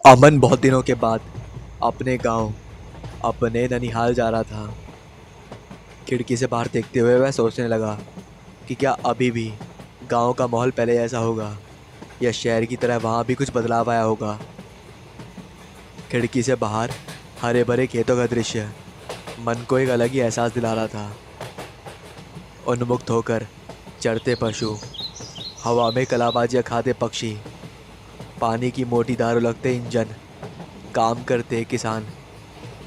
अमन बहुत दिनों के बाद अपने गांव अपने ननिहाल जा रहा था। खिड़की से बाहर देखते हुए वह सोचने लगा कि क्या अभी भी गांव का माहौल पहले जैसा होगा या शहर की तरह वहां भी कुछ बदलाव आया होगा। खिड़की से बाहर हरे भरे खेतों का दृश्य मन को एक अलग ही एहसास दिला रहा था। उन्मुक्त होकर चरते पशु, हवा में कलाबाजियां खाते पक्षी, पानी की मोटी धार उलगते इंजन, काम करते किसान,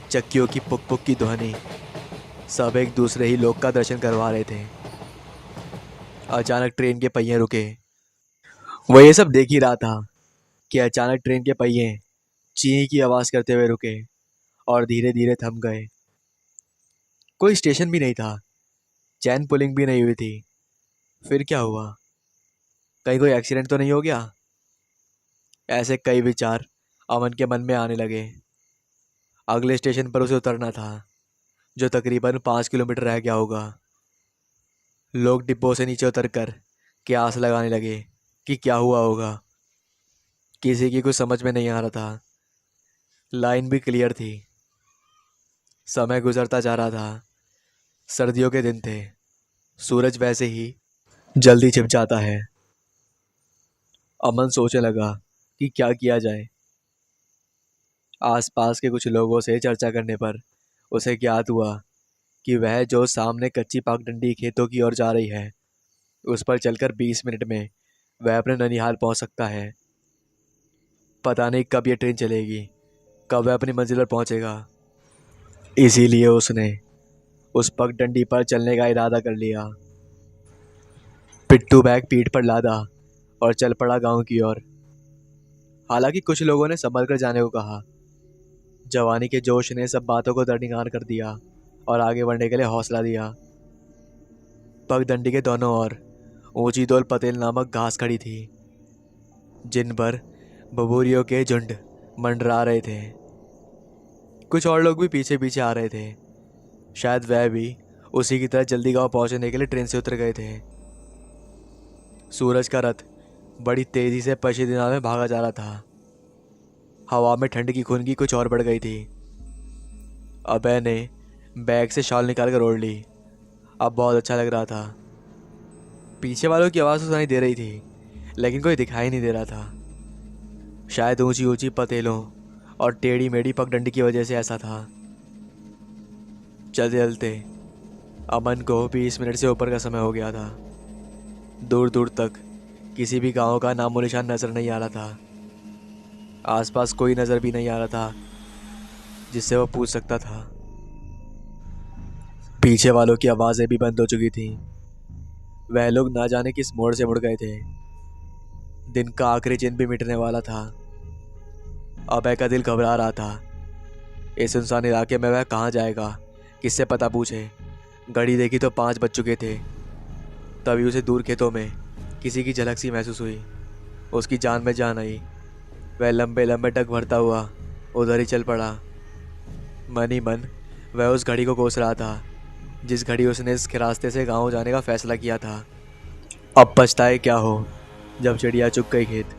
चक्कियों की पुक पुक की ध्वनि, सब एक दूसरे ही लोग का दर्शन करवा रहे थे। अचानक ट्रेन के पहिए रुके। वह ये सब देख ही रहा था कि अचानक ट्रेन के पहिए ची की आवाज करते हुए रुके और धीरे धीरे थम गए। कोई स्टेशन भी नहीं था, चैन पुलिंग भी नहीं हुई थी। फिर क्या हुआ? कहीं कोई एक्सीडेंट तो नहीं हो गया? ऐसे कई विचार अमन के मन में आने लगे। अगले स्टेशन पर उसे उतरना था, जो तकरीबन 5 किलोमीटर रह गया होगा। लोग डिब्बों से नीचे उतरकर क्यास लगाने लगे कि क्या हुआ होगा। किसी की कुछ समझ में नहीं आ रहा था। लाइन भी क्लियर थी। समय गुजरता जा रहा था। सर्दियों के दिन थे। सूरज वैसे ही जल्दी छिप जाता है। अमन सोचने लगा कि क्या किया जाए। आसपास के कुछ लोगों से चर्चा करने पर उसे ज्ञात हुआ कि वह जो सामने कच्ची पागडंडी खेतों की ओर जा रही है, उस पर चलकर 20 मिनट में वह अपने ननिहाल पहुंच सकता है। पता नहीं कब यह ट्रेन चलेगी, कब वह अपनी मंजिल पर पहुंचेगा। इसीलिए उसने उस पगडंडी पर चलने का इरादा कर लिया। पिट्ठू बैग पीठ पर लादा और चल पड़ा गांव की ओर। हालांकि कुछ लोगों ने संभल कर जाने को कहा। जवानी के जोश ने सब बातों को दरकिनार कर दिया और आगे बढ़ने के लिए हौसला दिया। पगडंडी के दोनों ओर ऊंची दोल पतेल नामक घास खड़ी थी, जिन पर बबूरियों के झुंड मंडरा रहे थे। कुछ और लोग भी पीछे पीछे आ रहे थे। शायद वह भी उसी की तरह जल्दी गांव पहुंचने के लिए ट्रेन से उतर गए थे। सूरज का रथ बड़ी तेजी से पश्चिमी दिशा में भागा जा रहा था। हवा में ठंड की खुनगी कुछ और बढ़ गई थी। अबे ने बैग से शॉल निकाल कर ओढ़ ली। अब बहुत अच्छा लग रहा था। पीछे वालों की आवाज़ तो सुनाई दे रही थी, लेकिन कोई दिखाई नहीं दे रहा था। शायद ऊंची ऊंची पतेलों और टेढ़ी मेढ़ी पगडंडी की वजह से ऐसा था। चलते चलते अमन को 20 मिनट से ऊपर का समय हो गया था। दूर दूर तक किसी भी गांव का नामो निशान नजर नहीं आ रहा था। आसपास कोई नजर भी नहीं आ रहा था जिससे वो पूछ सकता था। पीछे वालों की आवाज़ें भी बंद हो चुकी थीं। वह लोग ना जाने किस मोड़ से मुड़ गए थे। दिन का आखिरी चिन्ह भी मिटने वाला था। अबे का दिल घबरा रहा था। इस सुनसान इलाके में वह कहाँ जाएगा, किससे पता पूछे। घड़ी देखी तो 5 बज चुके थे। तभी उसे दूर खेतों में किसी की झलक सी महसूस हुई। उसकी जान में जान आई। वह लंबे लंबे डग भरता हुआ उधर ही चल पड़ा। मन ही मन वह उस घड़ी को कोस रहा था, जिस घड़ी उसने इस रास्ते से गांव जाने का फैसला किया था। अब पछताए क्या हो, जब चिड़िया चुग गई खेत।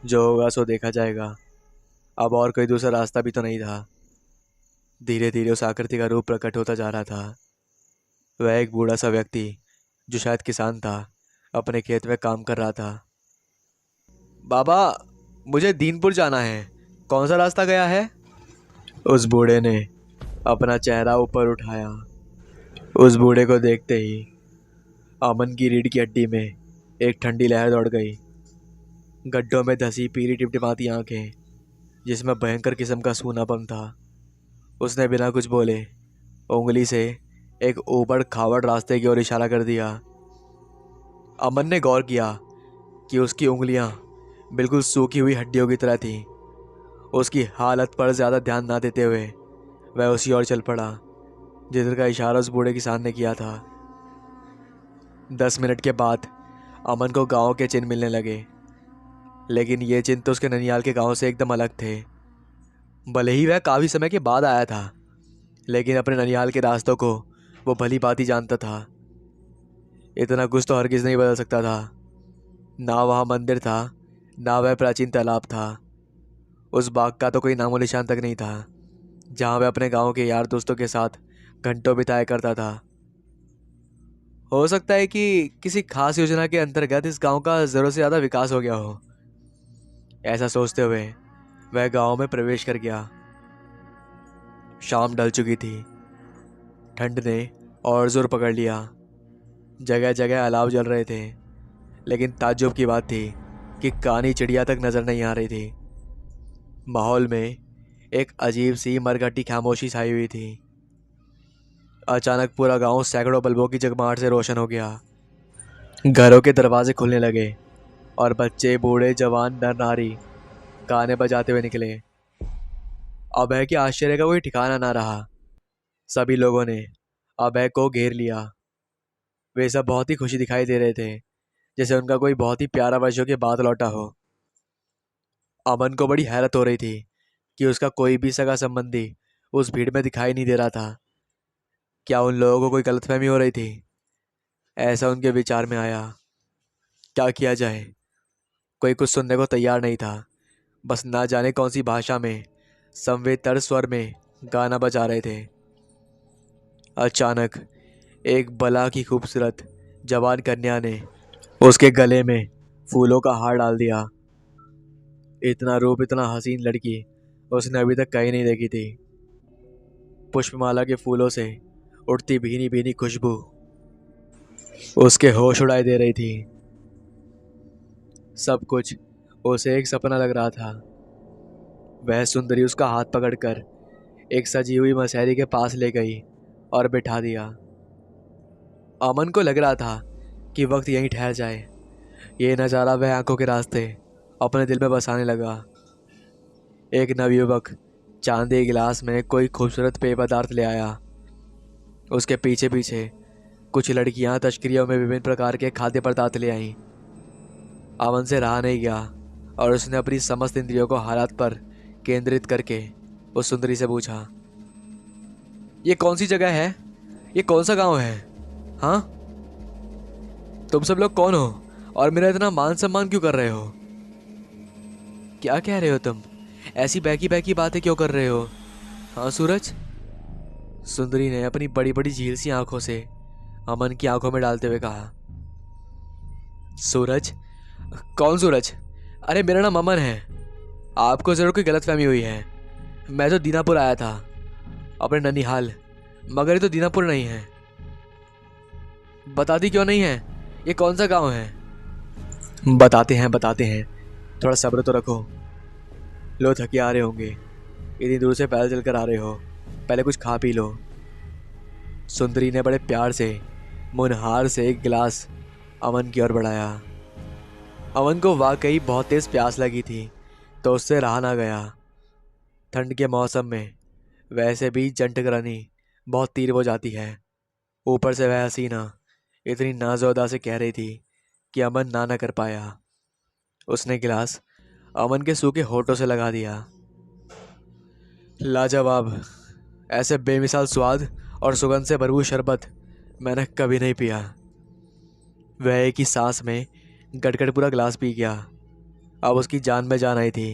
जो होगा सो देखा जाएगा। अब और कोई दूसरा रास्ता भी तो नहीं था। धीरे धीरे उस आकृति का रूप प्रकट होता जा रहा था। वह एक बूढ़ा सा व्यक्ति, जो शायद किसान था, अपने खेत में काम कर रहा था। बाबा, मुझे दीनपुर जाना है, कौन सा रास्ता गया है? उस बूढ़े ने अपना चेहरा ऊपर उठाया। उस बूढ़े को देखते ही अमन की रीढ़ की हड्डी में एक ठंडी लहर दौड़ गई। गड्ढों में धसी पीली टिमटिमाती आंखें, जिसमें भयंकर किस्म का सूनापन था। उसने बिना कुछ बोले उंगली से एक ऊबड़ खाबड़ रास्ते की ओर इशारा कर दिया। अमन ने गौर किया कि उसकी उंगलियां बिल्कुल सूखी हुई हड्डियों की तरह थीं। उसकी हालत पर ज़्यादा ध्यान ना देते हुए वह उसी ओर चल पड़ा, जिधर का इशारा उस बूढ़े किसान ने किया था। 10 मिनट के बाद अमन को गांव के चिन्ह मिलने लगे, लेकिन ये चिन्ह तो उसके ननियाल के गांव से एकदम अलग थे। भले ही वह काफ़ी समय के बाद आया था, लेकिन अपने ननियाल के रास्तों को वो भली भांति जानता था। इतना कुछ तो हरगिज़ नहीं बदल सकता था। ना वहाँ मंदिर था, ना वह प्राचीन तालाब था। उस बाग का तो कोई नामो निशान तक नहीं था जहाँ वह अपने गांव के यार दोस्तों के साथ घंटों बिताया करता था। हो सकता है कि किसी खास योजना के अंतर्गत इस गांव का ज़रूरत से ज़्यादा विकास हो गया हो। ऐसा सोचते हुए वह गांव में प्रवेश कर गया। शाम ढल चुकी थी। ठंड ने और जोर पकड़ लिया। जगह जगह अलाव जल रहे थे, लेकिन ताज्जुब की बात थी कि कानी चिड़िया तक नजर नहीं आ रही थी। माहौल में एक अजीब सी मरघटी खामोशी छाई हुई थी। अचानक पूरा गांव सैकड़ों बल्बों की जगमगाहट से रोशन हो गया। घरों के दरवाजे खुलने लगे और बच्चे, बूढ़े, जवान, नर नारी गाने बजाते हुए निकले। अभय के आश्चर्य का कोई ठिकाना ना रहा। सभी लोगों ने अभय को घेर लिया। वे सब बहुत ही खुशी दिखाई दे रहे थे, जैसे उनका कोई बहुत ही प्यारा वर्षों के बाद लौटा हो। अमन को बड़ी हैरत हो रही थी कि उसका कोई भी सगा संबंधी उस भीड़ में दिखाई नहीं दे रहा था। क्या उन लोगों को कोई गलतफहमी हो रही थी? ऐसा उनके विचार में आया। क्या किया जाए? कोई कुछ सुनने को तैयार नहीं था। बस ना जाने कौन सी भाषा में संवेदतर स्वर में गाना बजा रहे थे। अचानक एक बला की खूबसूरत जवान कन्या ने उसके गले में फूलों का हार डाल दिया। इतना रूप, इतना हसीन लड़की उसने अभी तक कहीं नहीं देखी थी। पुष्पमाला के फूलों से उठती भीनी भीनी खुशबू उसके होश उड़ाए दे रही थी। सब कुछ उसे एक सपना लग रहा था। वह सुंदरी उसका हाथ पकड़कर एक सजी हुई मसहरी के पास ले गई और बिठा दिया। अमन को लग रहा था कि वक्त यहीं ठहर जाए। ये नज़ारा वह आंखों के रास्ते अपने दिल में बसाने लगा। एक नवयुवक चांदी गिलास में कोई खूबसूरत पेय पदार्थ ले आया। उसके पीछे पीछे कुछ लड़कियां तश्करियों में विभिन्न प्रकार के खाद्य पदार्थ ले आईं। अमन से रहा नहीं गया और उसने अपनी समस्त इंद्रियों को हालात पर केंद्रित करके उस सुंदरी से पूछा, ये कौन सी जगह है? ये कौन सा गांव है? हाँ, तुम सब लोग कौन हो और मेरा इतना मान सम्मान क्यों कर रहे हो? क्या कह रहे हो तुम? ऐसी बहकी बहकी बातें क्यों कर रहे हो? हाँ सूरज, सुंदरी ने अपनी बड़ी बड़ी झील सी आंखों से अमन की आंखों में डालते हुए कहा। सूरज? कौन सूरज? अरे मेरा नाम अमन है। आपको जरूर कोई गलतफहमी हुई है। मैं तो दीनापुर आया था, अपने ननिहाल, मगर ये तो दीनापुर नहीं है। बताती क्यों नहीं है? ये कौन सा गांव है? बताते हैं, थोड़ा सब्र तो रखो। लो, थके आ रहे होंगे, इतनी दूर से पैदल चलकर आ रहे हो, पहले कुछ खा पी लो। सुंदरी ने बड़े प्यार से मुनहार से एक गिलास अमन की ओर बढ़ाया। अमन को वाकई बहुत तेज प्यास लगी थी, तो उससे रहा ना गया। ठंड के मौसम में वैसे भी जंटकरानी बहुत तीव्र हो जाती है। ऊपर से वह हसीना इतनी नाजोदा से कह रही थी कि अमन ना कर पाया। उसने गिलास अमन के सूखे होठों से लगा दिया। लाजवाब, ऐसे बेमिसाल स्वाद और सुगंध से भरपूर शरबत मैंने कभी नहीं पिया। वह एक ही सांस में गटगट पूरा गिलास पी गया। अब उसकी जान में जान आई थी।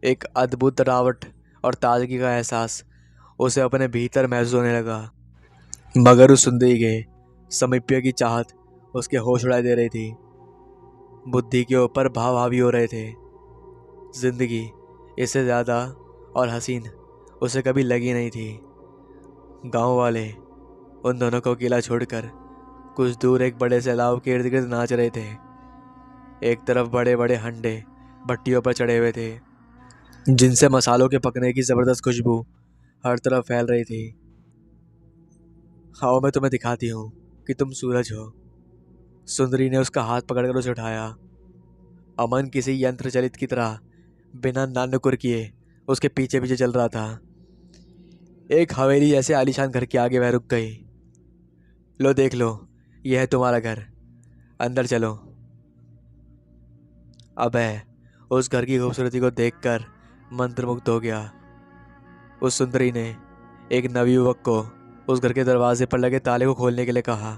एक अद्भुत तरावट और ताजगी का एहसास उसे अपने भीतर महसूस होने लगा। मगर उस सुंदरी के समीप्य की चाहत उसके होश उड़ा दे रही थी। बुद्धि के ऊपर भाव हावी हो रहे थे। जिंदगी इससे ज़्यादा और हसीन उसे कभी लगी नहीं थी। गांव वाले उन दोनों को अकेला छोड़कर कुछ दूर एक बड़े से अलाव के इर्द गिर्द नाच रहे थे। एक तरफ बड़े बड़े हंडे भट्टियों पर चढ़े हुए थे, जिनसे मसालों के पकने की ज़बरदस्त खुशबू हर तरफ फैल रही थी। आओ, मैं तुम्हें दिखाती हूँ कि तुम सूरज हो। सुंदरी ने उसका हाथ पकड़कर उसे उठाया। अमन किसी यंत्र चलित की तरह बिना नानुकुर किए उसके पीछे पीछे चल रहा था। एक हवेली जैसे आलीशान घर के आगे वह रुक गई। लो, देख लो, यह है तुम्हारा घर, अंदर चलो। अबे उस घर की खूबसूरती को देखकर मंत्रमुग्ध हो गया। उस सुंदरी ने एक नवयुवक को उस घर के दरवाजे पर लगे ताले को खोलने के लिए कहा।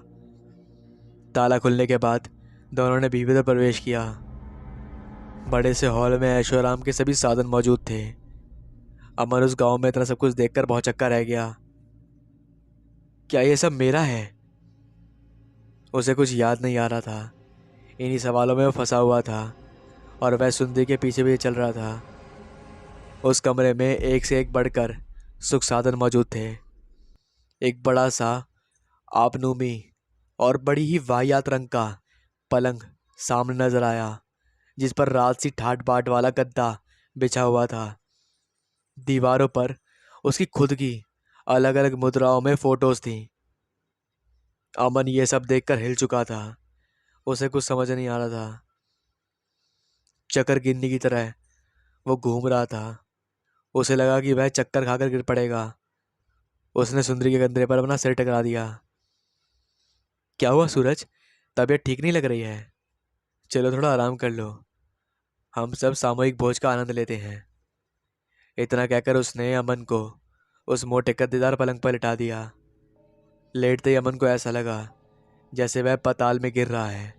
ताला खुलने के बाद दोनों ने भीतर प्रवेश किया। बड़े से हॉल में ऐशो आराम के सभी साधन मौजूद थे। अमन उस गांव में इतना सब कुछ देखकर भौचक्का रह गया। क्या ये सब मेरा है? उसे कुछ याद नहीं आ रहा था। इन्हीं सवालों में वो फंसा हुआ था और वह सुंदरी के पीछे भी चल रहा था। उस कमरे में एक से एक बढ़कर सुख साधन मौजूद थे। एक बड़ा सा आपनूमी और बड़ी ही वाहियात रंग का पलंग सामने नजर आया, जिस पर रात सी ठाट बाट वाला गद्दा बिछा हुआ था। दीवारों पर उसकी खुद की अलग अलग मुद्राओं में फोटोज थी। अमन ये सब देखकर हिल चुका था। उसे कुछ समझ नहीं आ रहा था। चक्कर गिननी की तरह वो घूम रहा था। उसे लगा कि वह चक्कर खाकर गिर पड़ेगा। उसने सुंदरी के कंधे पर अपना सिर टकरा दिया। क्या हुआ सूरज? तबीयत ठीक नहीं लग रही है? चलो थोड़ा आराम कर लो, हम सब सामूहिक भोज का आनंद लेते हैं। इतना कहकर उसने अमन को उस मोटे कद्देदार पलंग पर लिटा दिया। लेटते ही अमन को ऐसा लगा जैसे वह पाताल में गिर रहा है।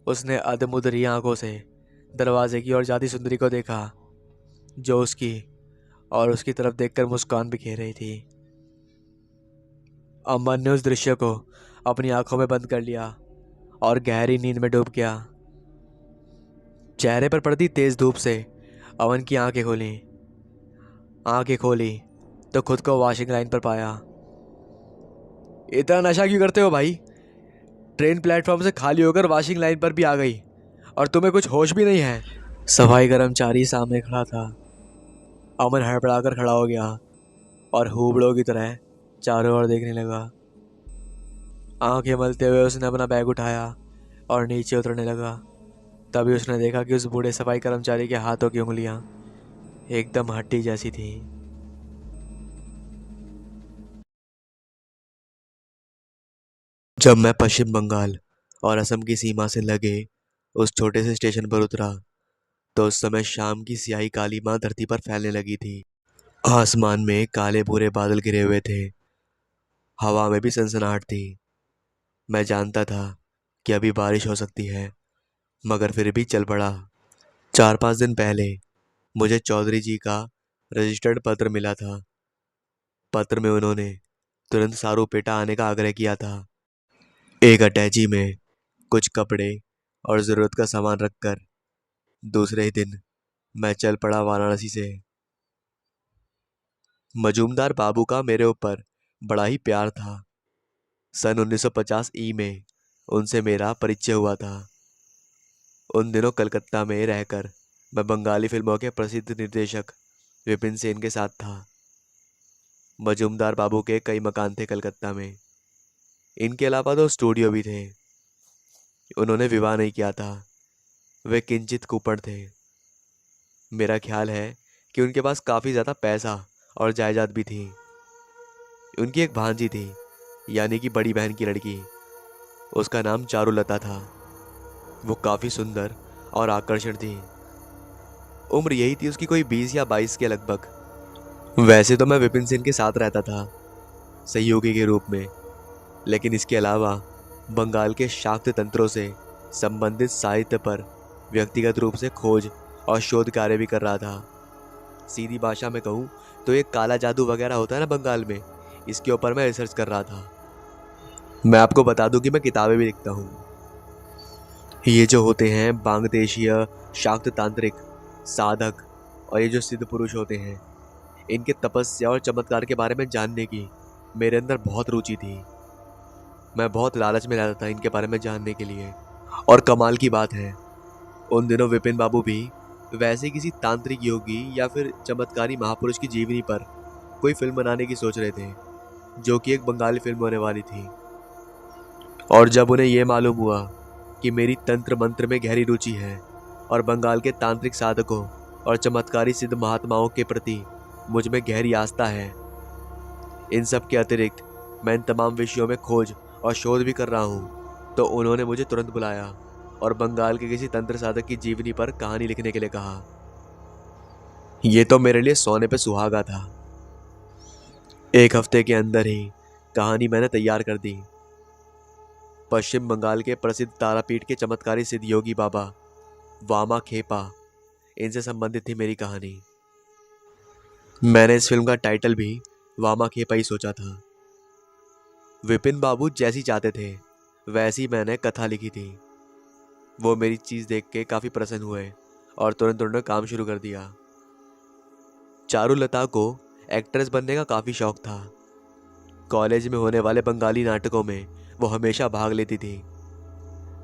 उसने अधमुदरी आंखों से दरवाजे की ओर जाती सुंदरी को देखा, जो उसकी और उसकी तरफ देखकर मुस्कान बिखेर रही थी। अमन ने उस दृश्य को अपनी आंखों में बंद कर लिया और गहरी नींद में डूब गया। चेहरे पर पड़ती तेज धूप से अमन की आंखें खोली तो खुद को वॉशिंग लाइन पर पाया। इतना नशा क्यों करते हो भाई? ट्रेन प्लेटफॉर्म से खाली होकर वॉशिंग लाइन पर भी आ गई और तुम्हें कुछ होश भी नहीं है। सफाई कर्मचारी सामने खड़ा था। अमन हड़बड़ाकर खड़ा हो गया और हुबड़ों की तरह चारों ओर देखने लगा। आंखें मलते हुए उसने अपना बैग उठाया और नीचे उतरने लगा। तभी उसने देखा कि उस बूढ़े सफाई कर्मचारी के हाथों की उंगलियां एकदम हड्डी जैसी थी। जब मैं पश्चिम बंगाल और असम की सीमा से लगे उस छोटे से स्टेशन पर उतरा, तो उस समय शाम की स्याही काली मां धरती पर फैलने लगी थी। आसमान में काले भूरे बादल घिरे हुए थे। हवा में भी सनसनाहट थी। मैं जानता था कि अभी बारिश हो सकती है, मगर फिर भी चल पड़ा। 4-5 दिन पहले मुझे चौधरी जी का रजिस्टर्ड पत्र मिला था। पत्र में उन्होंने तुरंत सारूपेटा आने का आग्रह किया था। एक अटैची में कुछ कपड़े और ज़रूरत का सामान रखकर दूसरे ही दिन मैं चल पड़ा वाराणसी से। मजूमदार बाबू का मेरे ऊपर बड़ा ही प्यार था। सन 1950 में उनसे मेरा परिचय हुआ था। उन दिनों कलकत्ता में रहकर मैं बंगाली फिल्मों के प्रसिद्ध निर्देशक विपिन सेन के साथ था। मजूमदार बाबू के कई मकान थे कलकत्ता में। इनके अलावा 2 स्टूडियो भी थे। उन्होंने विवाह नहीं किया था। वे किंचित कुपड़ थे। मेरा ख्याल है कि उनके पास काफ़ी ज़्यादा पैसा और जायदाद भी थी। उनकी एक भांजी थी, यानी कि बड़ी बहन की लड़की। उसका नाम चारुलता था। वो काफ़ी सुंदर और आकर्षण थी। उम्र यही थी उसकी, कोई 20 या 22 के लगभग। वैसे तो मैं विपिन सेन के साथ रहता था, सहयोगी के रूप में, लेकिन इसके अलावा बंगाल के शाक्त तंत्रों से संबंधित साहित्य पर व्यक्तिगत रूप से खोज और शोध कार्य भी कर रहा था। सीधी भाषा में कहूँ तो ये काला जादू वगैरह होता है ना बंगाल में, इसके ऊपर मैं रिसर्च कर रहा था। मैं आपको बता दूं कि मैं किताबें भी लिखता हूँ। ये जो होते हैं बांग्लादेशीय शाक्त तांत्रिक साधक और ये जो सिद्ध पुरुष होते हैं, इनके तपस्या और चमत्कार के बारे में जानने की मेरे अंदर बहुत रुचि थी। मैं बहुत लालच में रहता था इनके बारे में जानने के लिए। और कमाल की बात है, उन दिनों विपिन बाबू भी वैसे किसी तांत्रिक योगी या फिर चमत्कारी महापुरुष की जीवनी पर कोई फिल्म बनाने की सोच रहे थे, जो कि एक बंगाली फिल्म होने वाली थी। और जब उन्हें यह मालूम हुआ कि मेरी तंत्र मंत्र में गहरी रुचि है और बंगाल के तांत्रिक साधकों और चमत्कारी सिद्ध महात्माओं के प्रति मुझ में गहरी आस्था है, इन सब के अतिरिक्त मैं इन तमाम विषयों में खोज और शोध भी कर रहा हूँ, तो उन्होंने मुझे तुरंत बुलाया और बंगाल के किसी तंत्र साधक की जीवनी पर कहानी लिखने के लिए कहा। यह तो मेरे लिए सोने पे सुहागा था। 1 हफ्ते के अंदर ही कहानी मैंने तैयार कर दी। पश्चिम बंगाल के प्रसिद्ध तारापीठ के चमत्कारी सिद्ध योगी बाबा वामा खेपा, इनसे संबंधित थी मेरी कहानी। मैंने इस फिल्म का टाइटल भी वामा खेपा ही सोचा था। विपिन बाबू जैसी चाहते थे वैसी मैंने कथा लिखी थी। वो मेरी चीज़ देख के काफ़ी प्रसन्न हुए और तुरंत उन्होंने काम शुरू कर दिया। चारुलता को एक्ट्रेस बनने का काफ़ी शौक था। कॉलेज में होने वाले बंगाली नाटकों में वो हमेशा भाग लेती थी।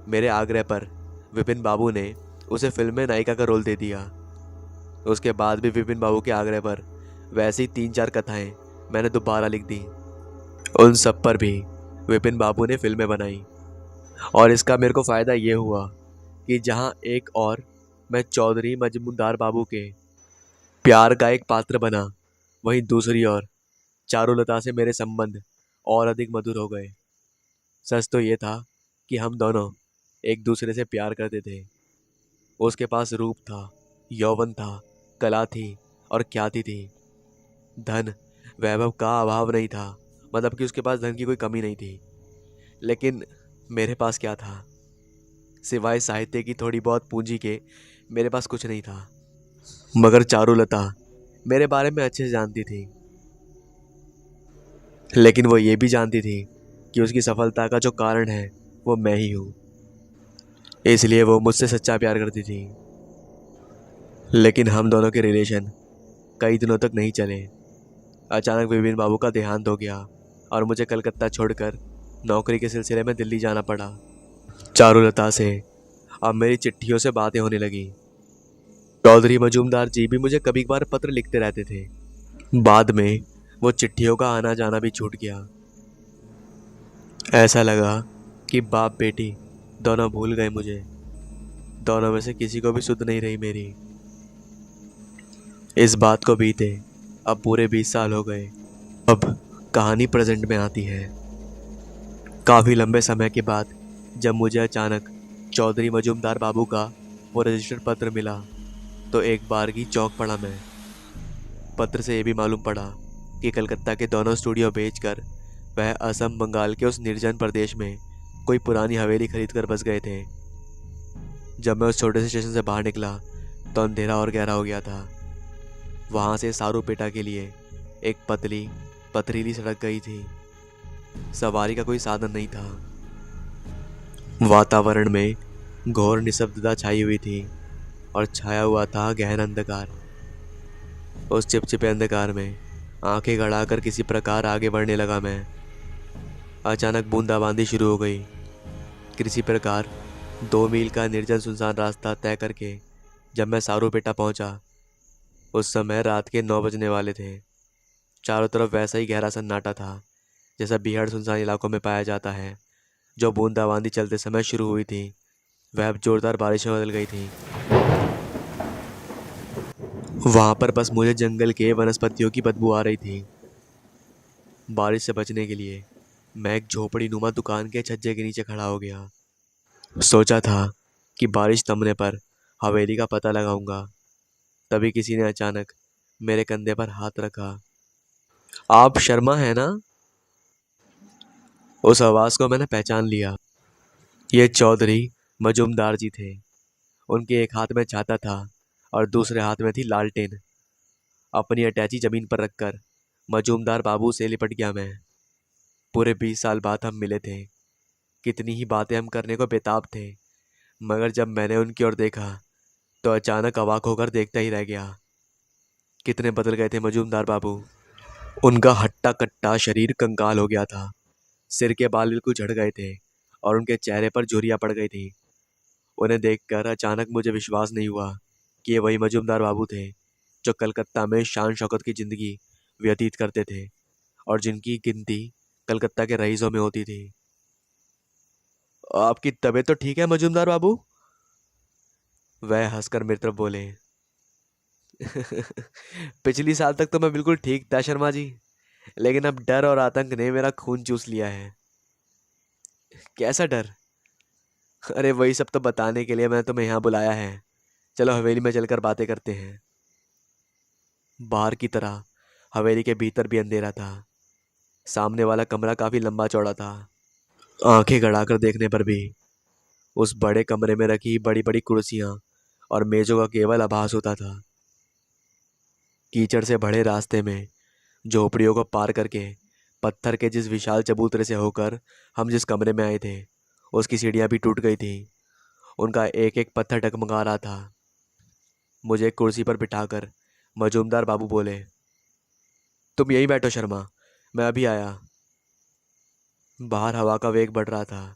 मेरे आग्रह पर विपिन बाबू ने उसे फिल्म में नायिका का रोल दे दिया। उसके बाद भी विपिन बाबू के आग्रह पर वैसी 3-4 कथाएं मैंने दोबारा लिख दी। उन सब पर भी विपिन बाबू ने फिल्में बनाई और इसका मेरे को फ़ायदा ये हुआ कि जहां एक और मैं चौधरी मजमूदार बाबू के प्यार का एक पात्र बना, वहीं दूसरी ओर चारुलता से मेरे संबंध और अधिक मधुर हो गए। सच तो ये था कि हम दोनों एक दूसरे से प्यार करते थे। उसके पास रूप था, यौवन था, कला थी और ख्याति थी। धन वैभव का अभाव नहीं था, मतलब कि उसके पास धन की कोई कमी नहीं थी। लेकिन मेरे पास क्या था? सिवाय साहित्य की थोड़ी बहुत पूंजी के मेरे पास कुछ नहीं था। मगर चारुलता मेरे बारे में अच्छे से जानती थी, लेकिन वो ये भी जानती थी कि उसकी सफलता का जो कारण है वो मैं ही हूँ। इसलिए वो मुझसे सच्चा प्यार करती थी। लेकिन हम दोनों के रिलेशन कई दिनों तक नहीं चले। अचानक विपिन बाबू का देहांत हो गया और मुझे कलकत्ता छोड़कर नौकरी के सिलसिले में दिल्ली जाना पड़ा। चारुलता से अब मेरी चिट्ठियों से बातें होने लगी। चौधरी मजूमदार जी भी मुझे कभी कभार पत्र लिखते रहते थे। बाद में वो चिट्ठियों का आना जाना भी छूट गया। ऐसा लगा कि बाप बेटी दोनों भूल गए मुझे। दोनों में से किसी को भी सुध नहीं रही मेरी। इस बात को बीते अब पूरे 20 साल हो गए। अब कहानी प्रेजेंट में आती है। काफ़ी लंबे समय के बाद जब मुझे अचानक चौधरी मजूमदार बाबू का वो रजिस्टर्ड पत्र मिला तो एक बार की चौंक पड़ा मैं। पत्र से ये भी मालूम पड़ा कि कलकत्ता के दोनों स्टूडियो बेचकर वह असम बंगाल के उस निर्जन प्रदेश में कोई पुरानी हवेली खरीद कर बस गए थे। जब मैं उस छोटे से स्टेशन से बाहर निकला तो अंधेरा और गहरा हो गया था। वहाँ से सारूपेटा के लिए एक पतली पथरीली सड़क गई थी। सवारी का कोई साधन नहीं था। वातावरण में घोर निस्तब्धता छाई हुई थी और छाया हुआ था गहन अंधकार। उस चिपचिपे अंधकार में आंखें गड़ाकर किसी प्रकार आगे बढ़ने लगा मैं। अचानक बूंदाबांदी शुरू हो गई। किसी प्रकार 2 मील का निर्जन सुनसान रास्ता तय करके जब मैं सारूपेटा पहुंचा, उस समय रात के 9 बजने वाले थे। चारों तरफ वैसा ही गहरा सन्नाटा था जैसा बीहड़ सुनसान इलाकों में पाया जाता है। जो बूंदाबांदी चलते समय शुरू हुई थी वह अब जोरदार बारिश में बदल गई थी। वहां पर बस मुझे जंगल के वनस्पतियों की बदबू आ रही थी। बारिश से बचने के लिए मैं एक झोपड़ी नुमा दुकान के छज्जे के नीचे खड़ा हो गया। सोचा था कि बारिश थमने पर हवेली का पता लगाऊंगा। तभी किसी ने अचानक मेरे कंधे पर हाथ रखा। आप शर्मा है ना? उस आवाज को मैंने पहचान लिया। ये चौधरी मजूमदार जी थे। उनके एक हाथ में छाता था और दूसरे हाथ में थी लालटेन। अपनी अटैची जमीन पर रखकर मजूमदार बाबू से लिपट गया मैं। पूरे 20 साल बाद हम मिले थे। कितनी ही बातें हम करने को बेताब थे, मगर जब मैंने उनकी ओर देखा तो अचानक अवाक होकर देखता ही रह गया। कितने बदल गए थे मजूमदार बाबू। उनका हट्टा कट्टा शरीर कंकाल हो गया था। सिर के बाल बिल्कुल झड़ गए थे और उनके चेहरे पर झुर्रियां पड़ गई थी। उन्हें देखकर अचानक मुझे विश्वास नहीं हुआ कि ये वही मजूमदार बाबू थे जो कलकत्ता में शान शौकत की जिंदगी व्यतीत करते थे और जिनकी गिनती कलकत्ता के रईसों में होती थी। आपकी तबीयत तो ठीक है मजूमदार बाबू? वह हंसकर मेरी तरफ बोले। पिछली साल तक तो मैं बिल्कुल ठीक था शर्मा जी, लेकिन अब डर और आतंक ने मेरा खून चूस लिया है। कैसा डर? अरे वही सब तो बताने के लिए मैंने तुम्हें यहाँ बुलाया है। चलो हवेली में चलकर बातें करते हैं। बाहर की तरह हवेली के भीतर भी अंधेरा था। सामने वाला कमरा काफी लंबा चौड़ा था। आंखें गड़ाकर देखने पर भी उस बड़े कमरे में रखी बड़ी बड़ी कुर्सियां और मेजों का केवल आभास होता था। कीचड़ से भरे रास्ते में झोपड़ियों को पार करके पत्थर के जिस विशाल चबूतरे से होकर हम जिस कमरे में आए थे उसकी सीढ़ियां भी टूट गई थी। उनका एक एक पत्थर टकमगा रहा था। मुझे एक कुर्सी पर बिठाकर मजूमदार बाबू बोले, तुम यहीं बैठो शर्मा, मैं अभी आया। बाहर हवा का वेग बढ़ रहा था।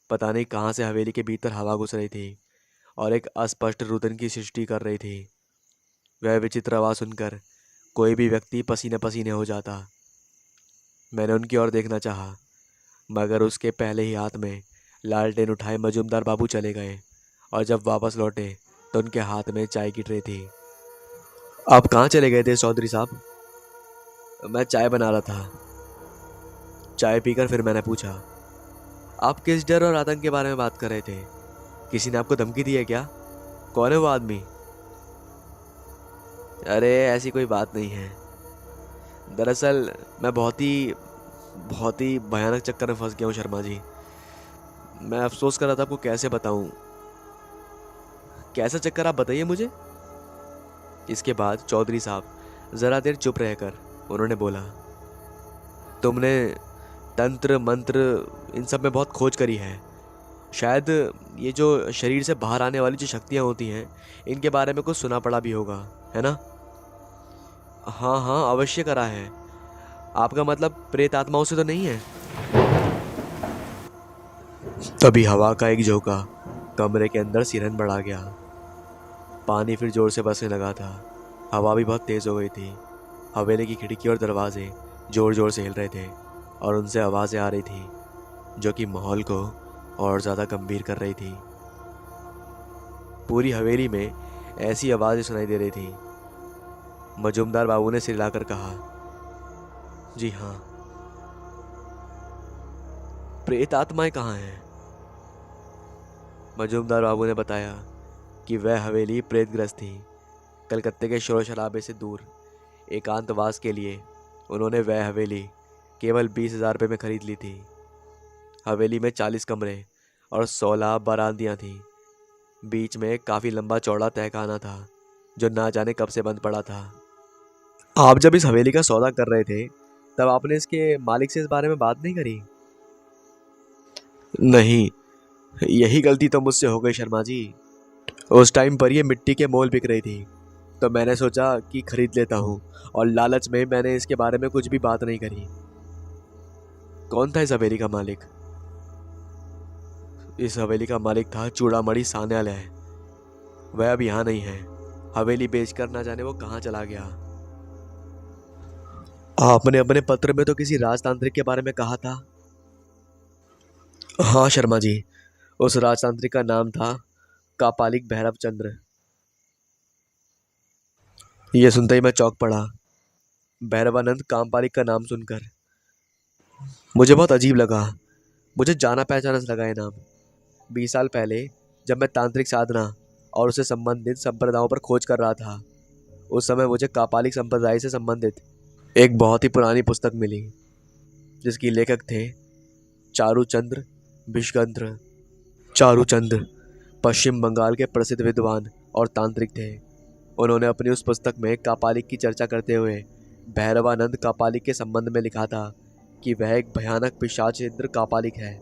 पता नहीं कहाँ से हवेली के भीतर हवा घुस रही थी और एक अस्पष्ट रुदन की सृष्टि कर रही थी। वह विचित्र आवाज सुनकर कोई भी व्यक्ति पसीने पसीने हो जाता। मैंने उनकी ओर देखना चाहा, मगर उसके पहले ही हाथ में लालटेन उठाए मजूमदार बाबू चले गए और जब वापस लौटे तो उनके हाथ में चाय की ट्रे थी। आप कहाँ चले गए थे चौधरी साहब? मैं चाय बना रहा था। चाय पीकर फिर मैंने पूछा, आप किस डर और आतंक के बारे में बात कर रहे थे? किसी ने आपको धमकी दी है क्या? कौन है वो आदमी? अरे ऐसी कोई बात नहीं है। दरअसल मैं बहुत ही भयानक चक्कर में फंस गया हूँ शर्मा जी। मैं अफसोस कर रहा था आपको कैसे बताऊं। कैसा चक्कर, आप बताइए मुझे। इसके बाद चौधरी साहब जरा देर चुप रहकर उन्होंने बोला, तुमने तंत्र मंत्र इन सब में बहुत खोज करी है। शायद ये जो शरीर से बाहर आने वाली जो शक्तियाँ होती हैं इनके बारे में कुछ सुना पड़ा भी होगा, है ना? हाँ हाँ, अवश्य करा है। आपका मतलब प्रेत आत्माओं से तो नहीं है? तभी हवा का एक झोंका कमरे के अंदर सिरहन बढ़ा गया। पानी फिर जोर से बरसने लगा था। हवा भी बहुत तेज हो गई थी। हवेली की खिड़की और दरवाजे जोर जोर से हिल रहे थे और उनसे आवाज़ें आ रही थी जो कि माहौल को और ज़्यादा गंभीर कर रही थी। पूरी हवेली में ऐसी आवाज़ें सुनाई दे रही थी। मजूमदार बाबू ने सिर हिलाकर कहा, जी हाँ। प्रेत आत्माएं कहाँ हैं? मजूमदार बाबू ने बताया कि वह हवेली प्रेतग्रस्त थी। कलकत्ते के शोर शराबे से दूर एकांतवास के लिए उन्होंने वह हवेली केवल 20,000 रुपये में खरीद ली थी। हवेली में 40 कमरे और 16 बारातियाँ थीं। बीच में काफ़ी लंबा चौड़ा तहखाना था जो ना जाने कब से बंद पड़ा था। आप जब इस हवेली का सौदा कर रहे थे तब आपने इसके मालिक से इस बारे में बात नहीं करी? नहीं, यही गलती तो मुझसे हो गई शर्मा जी। उस टाइम पर ये मिट्टी के मोल बिक रही थी तो मैंने सोचा कि खरीद लेता हूँ और लालच में मैंने इसके बारे में कुछ भी बात नहीं करी। कौन था इस हवेली का मालिक? इस हवेली का मालिक था चूड़ामणि सान्यालय। वह अब यहाँ नहीं है। हवेली बेचकर ना जाने वो कहाँ चला गया। आपने अपने पत्र में तो किसी राजतांत्रिक के बारे में कहा था। हाँ शर्मा जी, उस राजतांत्रिक का नाम था कापालिक भैरव चंद्र। यह सुनते ही मैं चौंक पड़ा। भैरवानंद कामपालिक का नाम सुनकर मुझे बहुत अजीब लगा। मुझे जाना पहचाना सा लगा ये नाम। 20 साल पहले जब मैं तांत्रिक साधना और उससे संबंधित संप्रदायों पर खोज कर रहा था उस समय मुझे कापालिक संप्रदाय से संबंधित एक बहुत ही पुरानी पुस्तक मिली जिसकी लेखक थे चारूचंद्र विश्वगंत्र। चारूचंद्र पश्चिम बंगाल के प्रसिद्ध विद्वान और तांत्रिक थे। उन्होंने अपनी उस पुस्तक में कापालिक की चर्चा करते हुए भैरवानंद कापालिक के संबंध में लिखा था कि वह एक भयानक पिशाच इंद्र कापालिक है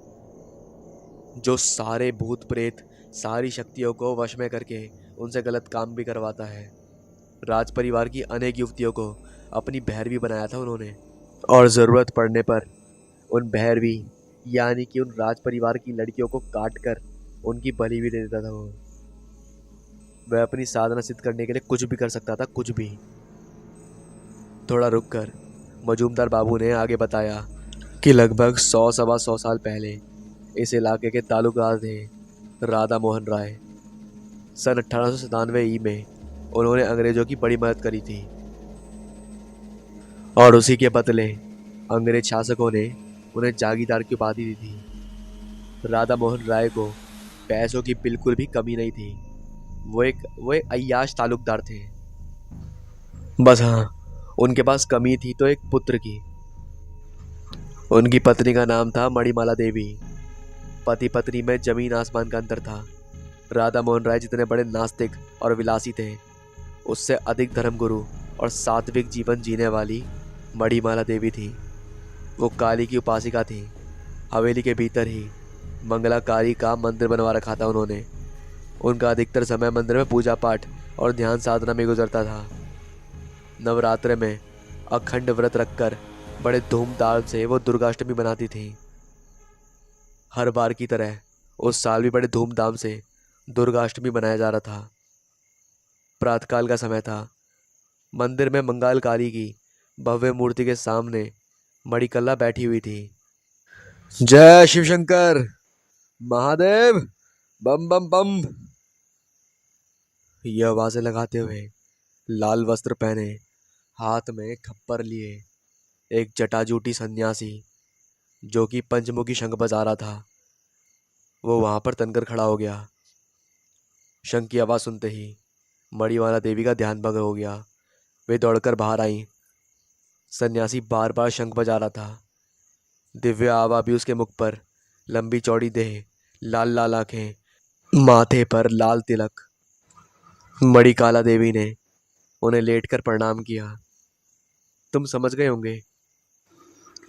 जो सारे भूत प्रेत सारी शक्तियों को वश में करके उनसे गलत काम भी करवाता है। राज परिवार की अनेक युवतियों को अपनी भैरवी बनाया था उन्होंने और ज़रूरत पड़ने पर उन भैरवी यानी कि उन राज परिवार की लड़कियों को काट कर उनकी बलि भी दे देता था। वह अपनी साधना सिद्ध करने के लिए कुछ भी कर सकता था, कुछ भी। थोड़ा रुक कर मजूमदार बाबू ने आगे बताया कि लगभग 100-125 साल पहले इस इलाके के तालुकदार थे राधा मोहन राय। सन 1897 में उन्होंने अंग्रेजों की बड़ी मदद करी थी और उसी के बदले अंग्रेज शासकों ने उन्हें जागीरदार की उपाधि दी थी। राधा मोहन राय को पैसों की बिल्कुल भी कमी नहीं थी। वो एक अय्याश तालुकदार थे। बस हाँ, उनके पास कमी थी तो एक पुत्र की। उनकी पत्नी का नाम था मणिमाला देवी। पति पत्नी में जमीन आसमान का अंतर था। राधा मोहन राय जितने बड़े नास्तिक और विलासी थे, उससे अधिक धर्मगुरु और सात्विक जीवन जीने वाली मणिमाला देवी थी। वो काली की उपासिका थी। हवेली के भीतर ही मंगलाकारी का मंदिर बनवा रखा था उन्होंने। उनका अधिकतर समय मंदिर में पूजा पाठ और ध्यान साधना में गुजरता था। नवरात्र में अखंड व्रत रखकर बड़े धूमधाम से वो दुर्गाष्टमी मनाती थी। हर बार की तरह उस साल भी बड़े धूमधाम से दुर्गाष्टमी मनाया जा रहा था। प्रातःकाल का समय था। मंदिर में मंगलकारी की भव्य मूर्ति के सामने मणिकल्ला बैठी हुई थी। जय शिव शंकर महादेव, बम बम बम, ये आवाजें लगाते हुए लाल वस्त्र पहने, हाथ में खप्पर लिए एक जटाजूटी सन्यासी जो कि पंचमुखी शंख बजा रहा था, वो वहां पर तनकर खड़ा हो गया। शंख की आवाज सुनते ही मणिमाला देवी का ध्यान भंग हो गया। वे दौड़कर बाहर आई। सन्यासी बार बार शंख बजा रहा था। दिव्य आवा भी उसके मुख पर, लंबी चौड़ी देह, लाल लाल आंखें, माथे पर लाल तिलक। मणिकाला देवी ने उन्हें लेटकर प्रणाम किया। तुम समझ गए होंगे,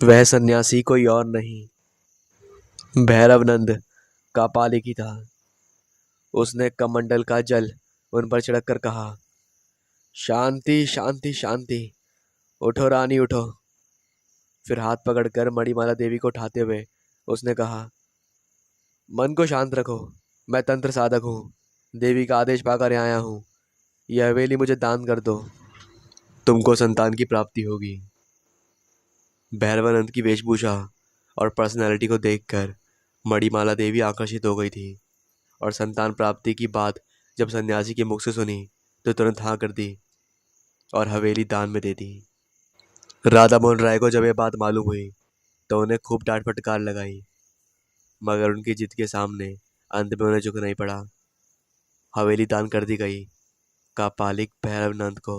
वह सन्यासी कोई और नहीं, भैरवनंद का पालिक ही था। उसने कमंडल का जल उन पर छिड़क कर कहा, शांति शांति शांति, उठो रानी उठो। फिर हाथ पकड़कर मणिमाला देवी को उठाते हुए उसने कहा, मन को शांत रखो, मैं तंत्र साधक हूँ, देवी का आदेश पाकर यहाँ आया हूँ। यह हवेली मुझे दान कर दो, तुमको संतान की प्राप्ति होगी। भैरवानंद की वेशभूषा और पर्सनैलिटी को देखकर मणिमाला देवी आकर्षित हो गई थी और संतान प्राप्ति की बात जब सन्यासी के मुख से सुनी तो तुरंत हाँ कर दी और हवेली दान में दे दी। राधा मोहन राय को जब यह बात मालूम हुई तो उन्हें खूब डांट फटकार लगाई, मगर उनकी जिद के सामने अंत में उन्हें झुकना ही पड़ा। हवेली दान कर दी गई कापालिक भैरवनंद को।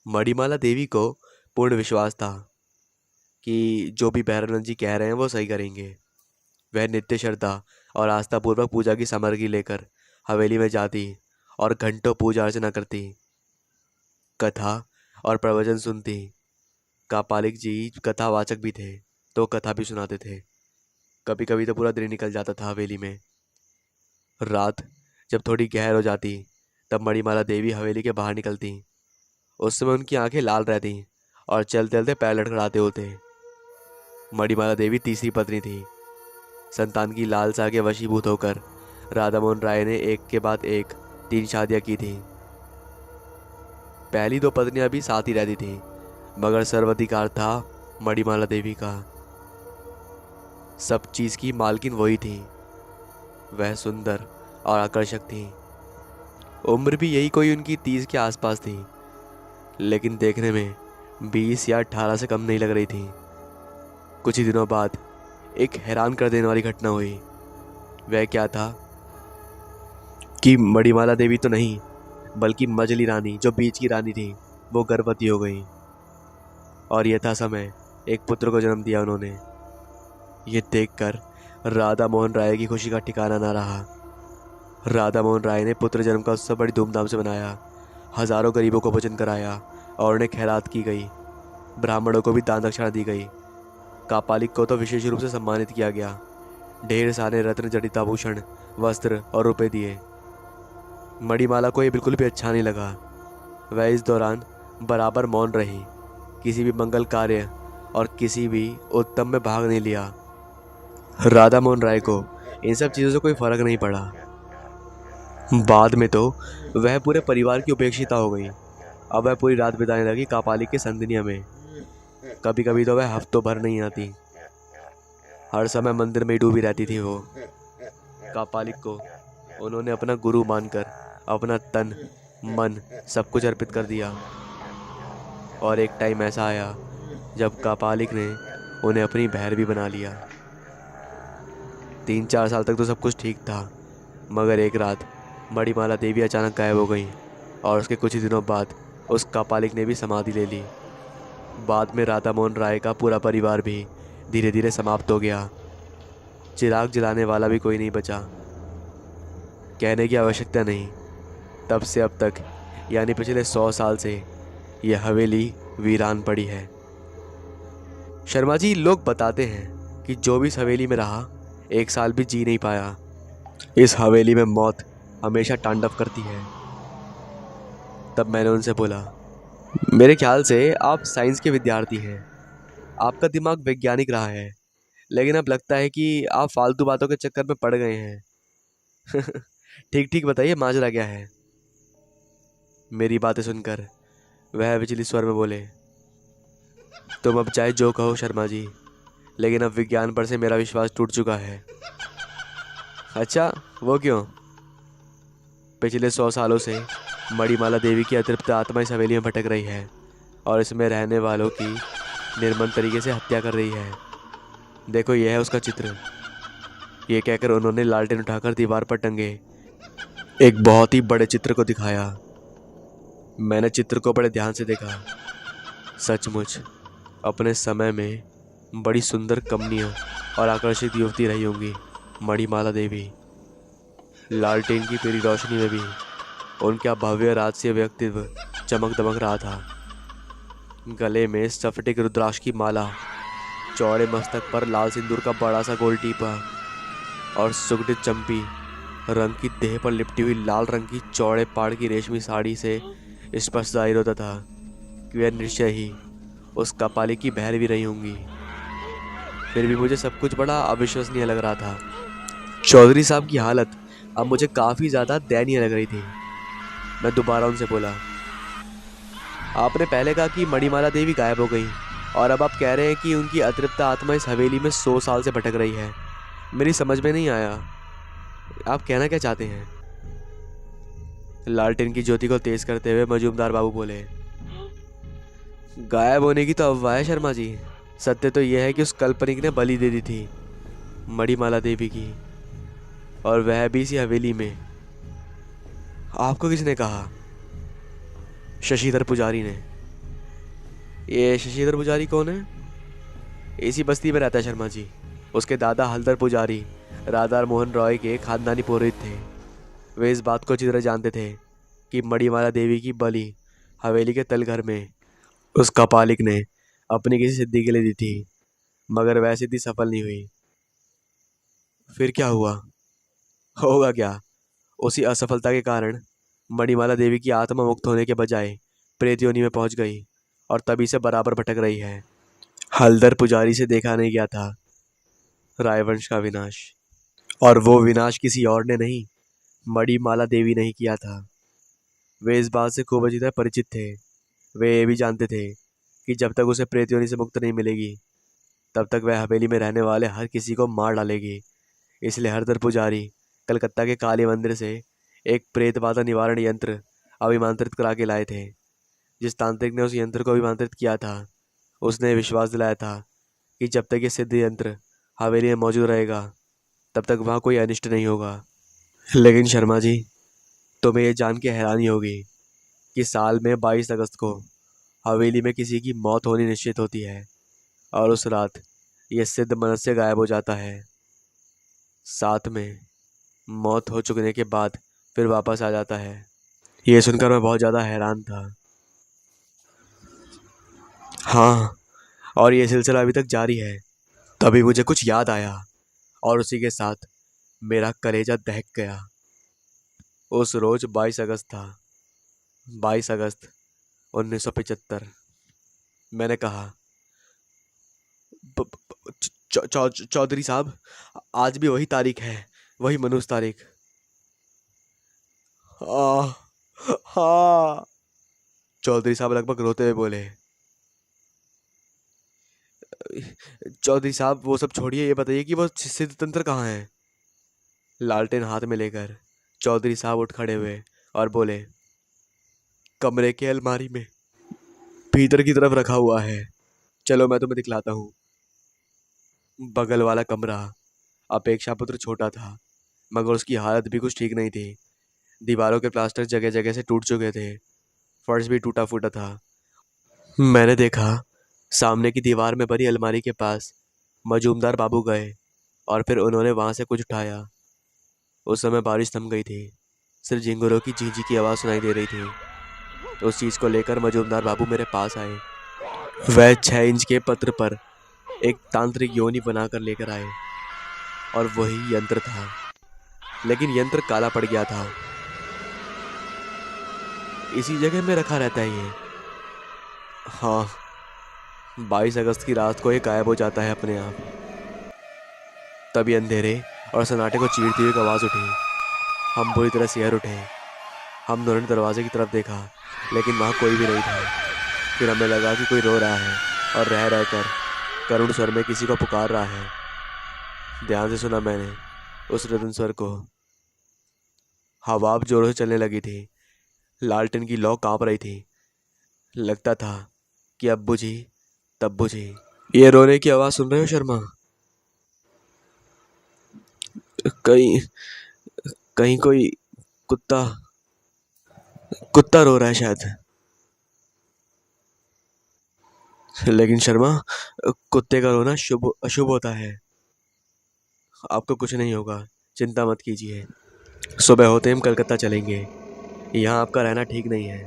मणिमाला देवी को पूर्ण विश्वास था कि जो भी भैरवनंद जी कह रहे हैं वो सही करेंगे। वह नित्य श्रद्धा और आस्थापूर्वक पूजा की सामग्री लेकर हवेली में जाती और घंटों पूजा अर्चना करती, कथा और प्रवचन सुनती। कापालिक जी कथावाचक भी थे तो कथा भी सुनाते थे। कभी कभी तो पूरा दिन निकल जाता था हवेली में। रात जब थोड़ी गहर हो जाती तब मणिमाला देवी हवेली के बाहर निकलती। उस समय उनकी आंखें लाल रहती और चलते चलते पैर लड़खड़ाते होते। मणिमाला देवी तीसरी पत्नी थी। संतान की लालसा के वशीभूत होकर राधा मोहन राय ने एक के बाद एक 3 शादियां की थी। पहली 2 पत्नियां भी साथ ही रहती थीं, मगर सर्वाधिकार था मणिमाला देवी का। सब चीज की मालकिन वही थी। वह सुंदर और आकर्षक थी। उम्र भी यही कोई उनकी 30 के आसपास थी, लेकिन देखने में 20 या 18 से कम नहीं लग रही थी। कुछ ही दिनों बाद एक हैरान कर देने वाली घटना हुई। वह क्या था कि मणिमाला देवी तो नहीं बल्कि मजली रानी, जो बीच की रानी थी, वो गर्भवती हो गई और यथा समय एक पुत्र को जन्म दिया उन्होंने। ये देखकर राधा मोहन राय की खुशी का ठिकाना ना रहा। राधा मोहन राय ने पुत्र जन्म का उत्सव बड़ी धूमधाम से मनाया। हजारों गरीबों को भोजन कराया और उन्हें खैरात की गई। ब्राह्मणों को भी दान दक्षिणा दी गई। कापालिक को तो विशेष रूप से सम्मानित किया गया। ढेर सारे रत्न जड़ित आभूषण, वस्त्र और रुपए दिए। मणिमाला को यह बिल्कुल भी अच्छा नहीं लगा। वह इस दौरान बराबर मौन रही, किसी भी मंगल कार्य और किसी भी उत्तम में भाग नहीं लिया। राधा मोहन राय को इन सब चीज़ों से कोई फर्क नहीं पड़ा। बाद में तो वह पूरे परिवार की उपेक्षिता हो गई। अब वह पूरी रात बिताने लगी कापालिक के संदिनिया में। कभी कभी तो वह हफ्तों भर नहीं आती। हर समय मंदिर में ही डूबी रहती थी वो। कापालिक को उन्होंने अपना गुरु मानकर अपना तन मन सब कुछ अर्पित कर दिया। और एक टाइम ऐसा आया जब कापालिक ने उन्हें अपनी भैरवी बना लिया। 3-4 साल तक तो सब कुछ ठीक था, मगर एक रात मणिमाला देवी अचानक गायब हो गई और उसके कुछ ही दिनों बाद उस कापालिक ने भी समाधि ले ली। बाद में राधा मोहन राय का पूरा परिवार भी धीरे धीरे समाप्त हो गया। चिराग जलाने वाला भी कोई नहीं बचा। कहने की आवश्यकता नहीं, तब से अब तक यानी पिछले 100 साल से यह हवेली वीरान पड़ी है। शर्मा जी, लोग बताते हैं कि जो भी इस हवेली में रहा 1 साल भी जी नहीं पाया। इस हवेली में मौत हमेशा तांडव करती है। तब मैंने उनसे बोला, मेरे ख्याल से आप साइंस के विद्यार्थी हैं, आपका दिमाग वैज्ञानिक रहा है, लेकिन अब लगता है कि आप फालतू बातों के चक्कर में पड़ गए हैं। ठीक ठीक बताइए, माजरा क्या है? मेरी बातें सुनकर वह विचलित स्वर में बोले, तुम अब चाहे जो कहो शर्मा जी, लेकिन अब विज्ञान पर से मेरा विश्वास टूट चुका है। अच्छा, वो क्यों? पिछले 100 सालों से मणिमाला देवी की अतृप्त आत्मा इस हवेली में भटक रही है और इसमें रहने वालों की निर्मम तरीके से हत्या कर रही है। देखो, यह है उसका चित्र। ये कहकर उन्होंने लालटेन उठाकर दीवार पर टंगे एक बहुत ही बड़े चित्र को दिखाया। मैंने चित्र को बड़े ध्यान से देखा। सचमुच अपने समय में बड़ी सुंदर, कमनीय और आकर्षित युवती रही होंगी मणिमाला देवी। लालटेन की पीली रोशनी में भी उनका भव्य राजसी व्यक्तित्व चमक दमक रहा था। गले में स्फटिक रुद्राक्ष की माला, चौड़े मस्तक पर लाल सिंदूर का बड़ा सा गोल टीपा और सुगंधित चंपी रंग की देह पर लिपटी हुई लाल रंग की चौड़े पाड़ की रेशमी साड़ी से स्पष्ट जाहिर होता था कि वह निश्चय ही उस कपाली की भैरवी रही होंगी। फिर भी मुझे सब कुछ बड़ा अविश्वसनीय लग रहा था। चौधरी साहब की हालत अब मुझे काफ़ी ज़्यादा दयनीय लग रही थी। मैं दोबारा उनसे बोला, आपने पहले कहा कि मणिमाला देवी गायब हो गई और अब आप कह रहे हैं कि उनकी अतृप्त आत्मा इस हवेली में 100 साल से भटक रही है। मेरी समझ में नहीं आया, आप कहना क्या चाहते हैं? लालटेन की ज्योति को तेज करते हुए मजूमदार बाबू बोले, गायब होने की तो अफवाह है शर्मा जी। सत्य तो यह है कि उस कल्पनिक ने बलि दे दी थी मणिमाला देवी की, और वह भी इसी हवेली में। आपको किसने कहा? शशिधर पुजारी ने। ये शशिधर पुजारी कौन है? इसी बस्ती में रहता है शर्मा जी। उसके दादा हलधर पुजारी राधा मोहन रॉय के खानदानी पुरोहित थे। वे इस बात को अच्छी तरह जानते थे कि मणिमाला देवी की बलि हवेली के तलघर में उस कपालिक ने अपनी किसी सिद्धि के लिए दी थी, मगर वह सिद्धि सफल नहीं हुई। फिर क्या हुआ? होगा क्या, उसी असफलता के कारण मणिमाला देवी की आत्मा मुक्त होने के बजाय प्रेत योनि में पहुंच गई और तभी से बराबर भटक रही है। हलधर पुजारी से देखा नहीं गया था रायवंश का विनाश, और वो विनाश किसी और ने नहीं, मणिमाला देवी ने ही किया था। वे इस बात से खूब अच्छी तरह परिचित थे। वे ये भी जानते थे कि जब तक उसे प्रेत योनि से मुक्त नहीं मिलेगी, तब तक वह हवेली में रहने वाले हर किसी को मार डालेगी। इसलिए हरदर पुजारी कलकत्ता के काली मंदिर से एक प्रेत बाधा निवारण यंत्र अभिमंत्रित करा के लाए थे। जिस तांत्रिक ने उस यंत्र को अभिमंत्रित किया था, उसने विश्वास दिलाया था कि जब तक ये सिद्ध यंत्र हवेली में मौजूद रहेगा, तब तक वहाँ कोई अनिष्ट नहीं होगा। लेकिन शर्मा जी, तुम्हें ये जान के हैरानी होगी कि साल में 22 अगस्त को हवेली में किसी की मौत होनी निश्चित होती है, और उस रात ये सिद्ध मनुष्य गायब हो जाता है। साथ में मौत हो चुकने के बाद फिर वापस आ जाता है। ये सुनकर मैं बहुत ज़्यादा हैरान था। हाँ, और ये सिलसिला अभी तक जारी है। तभी मुझे कुछ याद आया और उसी के साथ मेरा कलेजा दहक गया। उस रोज 22 अगस्त था, 22 अगस्त 1975। मैंने कहा, चौधरी साहब, आज भी वही तारीख है, वही मनुष्य तारीख। हाँ, चौधरी साहब लगभग रोते हुए बोले। चौधरी साहब, वो सब छोड़िए, ये बताइए कि वो सिद्ध तंत्र कहाँ है? लालटेन हाथ में लेकर चौधरी साहब उठ खड़े हुए और बोले, कमरे के अलमारी में भीतर की तरफ रखा हुआ है। चलो मैं तुम्हें दिखलाता हूँ। बगल वाला कमरा अपेक्षापुत्र छोटा था, मगर उसकी हालत भी कुछ ठीक नहीं थी। दीवारों के प्लास्टर जगह जगह से टूट चुके थे, फर्श भी टूटा फूटा था। मैंने देखा, सामने की दीवार में बनी अलमारी के पास मजूमदार बाबू गए और फिर उन्होंने वहां से कुछ उठाया। उस समय बारिश थम गई थी, सिर्फ झिंगुरों की चींची की आवाज़ सुनाई दे रही थी। तो उस चीज़ को लेकर मजूमदार बाबू मेरे पास आए। वह 6 इंच के पत्र पर एक तांत्रिक योनि बनाकर लेकर आए और वही यंत्र था, लेकिन यंत्र काला पड़ गया था। इसी जगह में रखा रहता है ये। हाँ, 22 अगस्त की रात को ये गायब हो जाता है अपने आप। तभी अंधेरे और सन्नाटे को चीरती हुई एक आवाज़ उठी। हम बुरी तरह सिहर उठे। हम दोनों ने दरवाजे की तरफ देखा, लेकिन वहाँ कोई भी नहीं था। फिर हमें लगा कि कोई रो रहा है और रह रहकर करुण स्वर में किसी को पुकार रहा है। ध्यान से सुना मैंने उस रुदन स्वर को। हवा अब जोरों से चलने लगी थी। लालटेन की लौ कांप रही थी। लगता था कि अब बुझी तब बुझी। ये रोने की आवाज़ सुन रहे हो शर्मा? कहीं कहीं कोई कुत्ता कुत्ता रो रहा है शायद। लेकिन शर्मा, कुत्ते का रोना शुभ अशुभ होता है। आपको कुछ नहीं होगा, चिंता मत कीजिए। सुबह होते हम कलकत्ता चलेंगे। यहाँ आपका रहना ठीक नहीं है।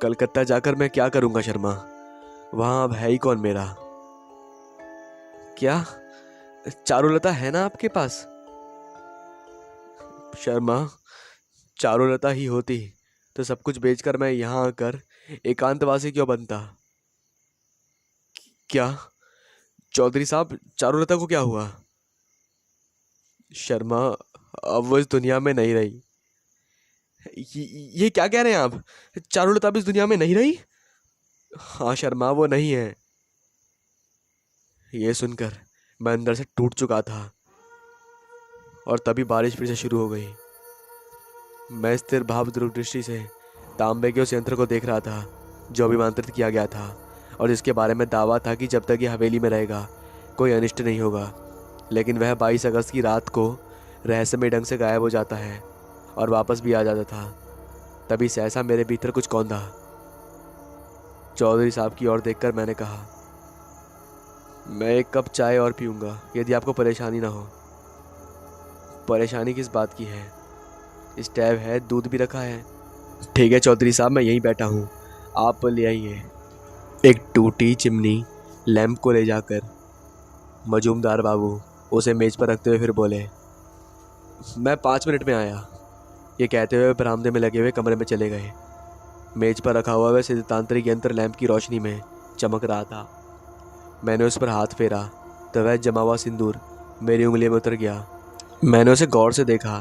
कलकत्ता जाकर मैं क्या करूँगा शर्मा? वहाँ अब है ही कौन मेरा? क्या चारुलता है ना आपके पास? शर्मा, चारुलता ही होती तो सब कुछ बेचकर मैं यहाँ आकर एकांतवासी क्यों बनता? क्या चौधरी साहब, चारुलता को क्या हुआ? शर्मा, अब वो इस दुनिया में नहीं रही। ये क्या कह रहे हैं आप? चारुलता अब इस दुनिया में नहीं रही? हाँ शर्मा, वो नहीं है। ये सुनकर मैं अंदर से टूट चुका था। और तभी बारिश फिर से शुरू हो गई। मैं स्थिर भाव दूरदृष्टि से तांबे के उस यंत्र को देख रहा था जो अभिमंत्रित किया गया था और जिसके बारे में दावा था कि जब तक ये हवेली में रहेगा कोई अनिष्ट नहीं होगा। लेकिन वह 22 अगस्त की रात को रहस्यमय ढंग से गायब हो जाता है और वापस भी आ जाता था। तभी सहसा मेरे भीतर कुछ कौंधा। चौधरी साहब की ओर देखकर मैंने कहा, मैं एक कप चाय और पीऊँगा यदि आपको परेशानी ना हो। परेशानी किस बात की है? स्टैब है, दूध भी रखा है। ठीक है चौधरी साहब, मैं यहीं बैठा हूँ, आप ले आइए। एक टूटी चिमनी लैंप को ले जाकर मजूमदार बाबू उसे मेज पर रखते हुए फिर बोले, मैं 5 मिनट में आया। ये कहते हुए बरामदे में लगे हुए कमरे में चले गए। मेज पर रखा हुआ वह सिद्धतांत्रिक यंत्र लैंप की रोशनी में चमक रहा था। मैंने उस पर हाथ फेरा तो वह जमा हुआ सिंदूर मेरी उंगलियों में उतर गया। मैंने उसे गौर से देखा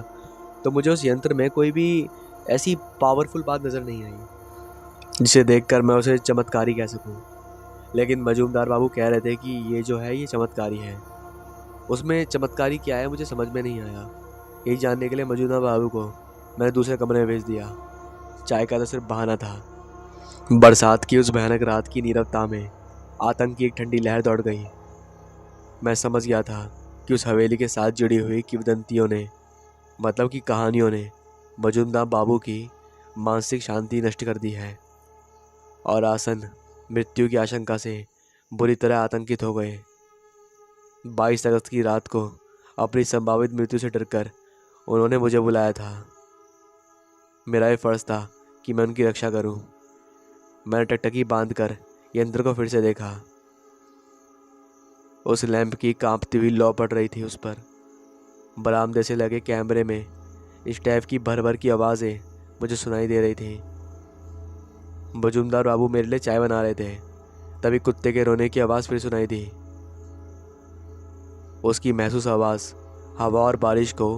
तो मुझे उस यंत्र में कोई भी ऐसी पावरफुल बात नज़र नहीं आई जिसे देखकर मैं उसे चमत्कारी कह सकूं। लेकिन मजूमदार बाबू कह रहे थे कि ये जो है ये चमत्कारी है। उसमें चमत्कारी क्या है मुझे समझ में नहीं आया। यही जानने के लिए मजूमदार बाबू को मैंने दूसरे कमरे में भेज दिया। चाय का तो सिर्फ बहाना था। बरसात की उस भयानक रात की नीरवता में आतंक की एक ठंडी लहर दौड़ गई। मैं समझ गया था कि उस हवेली के साथ जुड़ी हुई किंवदंतियों ने, मतलब कि कहानियों ने, मजूमदार बाबू की मानसिक शांति नष्ट कर दी है और आसन मृत्यु की आशंका से बुरी तरह आतंकित हो गए। 22 अगस्त की रात को अपनी संभावित मृत्यु से डरकर उन्होंने मुझे बुलाया था। मेरा ये फर्ज था कि मैं उनकी रक्षा करूं। मैंने टकटकी बांधकर यंत्र को फिर से देखा। उस लैंप की कांपती हुई लौ पड़ रही थी उस पर। बरामदे से लगे कैमरे में स्टैफ की भर भर की आवाज़ें मुझे सुनाई दे रही थी। मजूमदार बाबू मेरे लिए चाय बना रहे थे। तभी कुत्ते के रोने की आवाज़ फिर सुनाई दी। उसकी महसूस आवाज़ हवा और बारिश को